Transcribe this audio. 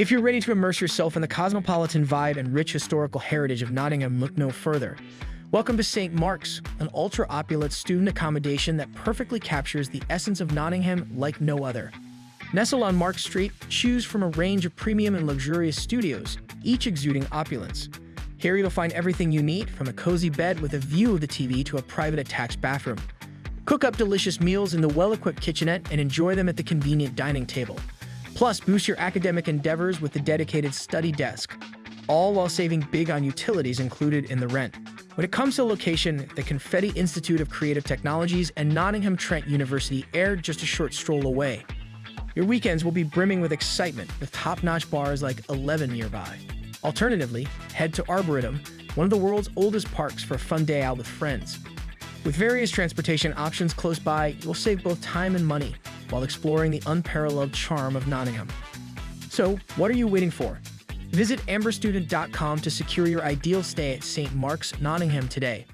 If you're ready to immerse yourself in the cosmopolitan vibe and rich historical heritage of Nottingham, look no further. Welcome to St Marks, an ultra-opulent student accommodation that perfectly captures the essence of Nottingham like no other. Nestled on Mark Street, choose from a range of premium and luxurious studios, each exuding opulence. Here you'll find everything you need, from a cozy bed with a view of the TV to a private attached bathroom. Cook up delicious meals in the well-equipped kitchenette and enjoy them at the convenient dining table. Plus, boost your academic endeavors with the dedicated study desk, all while saving big on utilities included in the rent. When it comes to location, the Confetti Institute of Creative Technologies and Nottingham Trent University are just a short stroll away. Your weekends will be brimming with excitement, with top-notch bars like 11 nearby. Alternatively, head to Arboretum, one of the world's oldest parks, for a fun day out with friends. With various transportation options close by, you'll save both time and money while exploring the unparalleled charm of Nottingham. So, what are you waiting for? Visit amberstudent.com to secure your ideal stay at St Marks Nottingham today.